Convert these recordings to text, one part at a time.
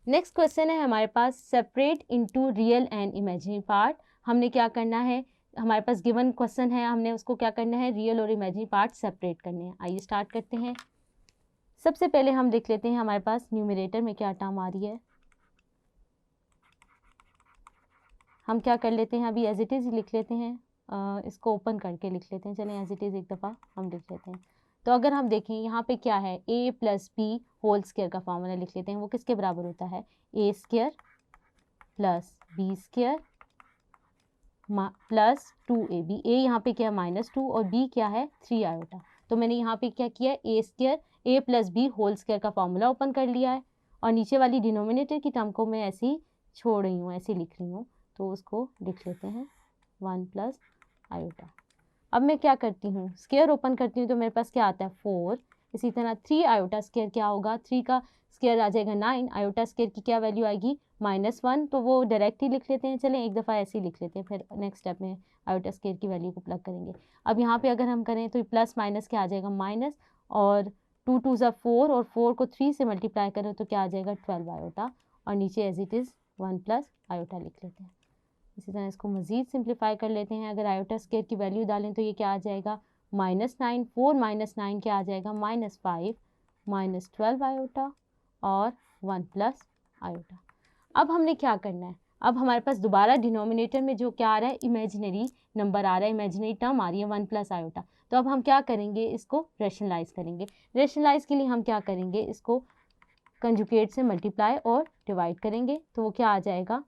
Next question है हमारे पास, separate into real and imaginary part. हमने क्या करना है, हमारे पास गिवन क्वेश्चन है, हमने उसको क्या करना है, रियल और इमेजिनरी पार्ट सेपरेट करने हैं। आइए स्टार्ट करते हैं। सबसे पहले हम देख लेते हैं हमारे पास न्यूमरेटर में क्या टर्म आ रही है। हम क्या कर लेते हैं, अभी एज इट इज़ लिख लेते हैं, इसको ओपन करके लिख लेते हैं। चलें एज इट इज़ एक दफ़ा हम लिख लेते हैं। तो अगर हम देखें यहाँ पे क्या है, a plus B whole square का फॉर्मूला लिख लेते हैं। वो किसके बराबर होता है, a square plus B square plus 2ab। a यहाँ पे क्या है -2 और b क्या है 3 आयोटा। तो मैंने यहाँ पे क्या किया है, a square a plus B whole square का फॉर्मूला ओपन कर लिया है और नीचे वाली डिनोमिनेटर की टर्म को मैं ऐसे ही छोड़ रही हूँ, ऐसे लिख रही हूँ। तो उसको लिख लेते हैं 1 प्लस आयोटा। अब मैं क्या करती हूँ, स्क्वायर ओपन करती हूँ तो मेरे पास क्या आता है 4। इसी तरह 3 आयोटा स्क्वायर क्या होगा, 3 का स्क्वायर आ जाएगा 9। आयोटा स्क्वायर की क्या वैल्यू आएगी -1। तो वो डायरेक्ट ही लिख लेते हैं। चलें एक दफ़ा ऐसे ही लिख लेते हैं, फिर नेक्स्ट स्टेप में आयोटा स्क्वायर की वैल्यू को प्लग करेंगे। अब यहाँ पे अगर हम करें तो प्लस माइनस क्या आ जाएगा माइनस, और 2 2 ज़ा 4 और 4 को 3 से मल्टीप्लाई करें तो क्या आ जाएगा 12 आयोटा, और नीचे as it is 1 plus iota लिख लेते हैं। इसी तरह इसको मज़ीद सिंप्लीफाई कर लेते हैं। अगर आयोटा स्क्वायर की वैल्यू डालें तो ये क्या आ जाएगा -9, 4 -9 क्या आ जाएगा -5 -12 आयोटा और 1 प्लस आयोटा। अब हमने क्या करना है, अब हमारे पास दोबारा डिनोमिनेटर में जो क्या आ रहा है, इमेजिनरी नंबर आ रहा है, इमेजिनरी टर्म आ रही है 1 प्लस आयोटा। तो अब हम क्या करेंगे, इसको रेशनलाइज करेंगे। रेशनलाइज के लिए हम क्या करेंगे, इसको कंजुगेट से मल्टीप्लाई और डिवाइड करेंगे। तो वो क्या आ जाएगा,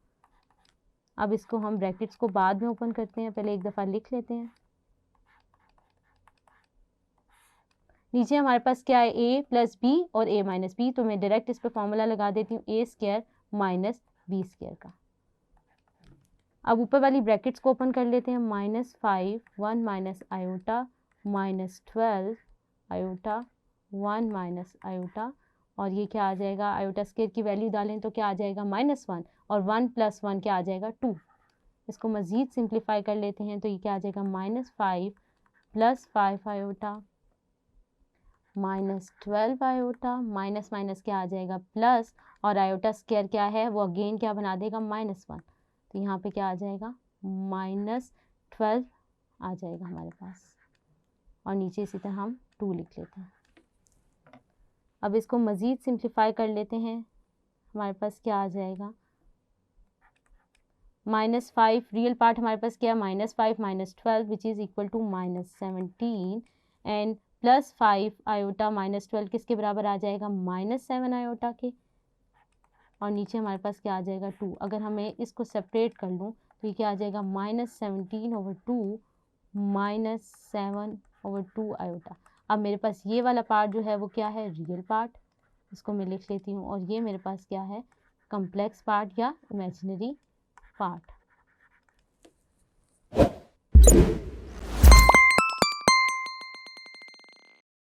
अब इसको हम ब्रैकेट्स को बाद में ओपन करते हैं, पहले एक दफ़ा लिख लेते हैं। नीचे हमारे पास क्या है, a प्लस बी और a माइनस बी। तो मैं डायरेक्ट इस पर फॉर्मूला लगा देती हूँ, a square minus B square का। अब ऊपर वाली ब्रैकेट्स को ओपन कर लेते हैं, -5 1 minus iota -12 iota 1 minus iota, और ये क्या आ जाएगा, आयोटा स्क्वायर की वैल्यू डालें तो क्या आ जाएगा -1, और 1 + 1 क्या आ जाएगा 2। इसको मज़ीद सिंप्लीफाई कर लेते हैं तो ये क्या आ जाएगा -5 + 5 आयोटा -12 आयोटा, माइनस माइनस क्या आ जाएगा प्लस, और आयोटा स्क्वायर क्या है वो अगेन क्या बना देगा -1। तो यहाँ पे क्या आ जाएगा -12 आ जाएगा हमारे पास, और नीचे इसी तरह हम 2 लिख लेते हैं। अब इसको मज़ीद सिंप्लीफाई कर लेते हैं, हमारे पास क्या आ जाएगा -5, रियल पार्ट हमारे पास क्या है -5 -12 which is equal to -17, and +5 iota -12 किसके बराबर आ जाएगा -7 आयोटा के, और नीचे हमारे पास क्या आ जाएगा 2। अगर हमें इसको सेपरेट कर लूँ तो ये क्या आ जाएगा -17/2 -7/2 आयोटा। अब मेरे पास ये वाला पार्ट जो है वो क्या है, रियल पार्ट, इसको मैं लिख लेती हूँ, और ये मेरे पास क्या है, कम्प्लेक्स पार्ट या इमेजिनरी पार्ट।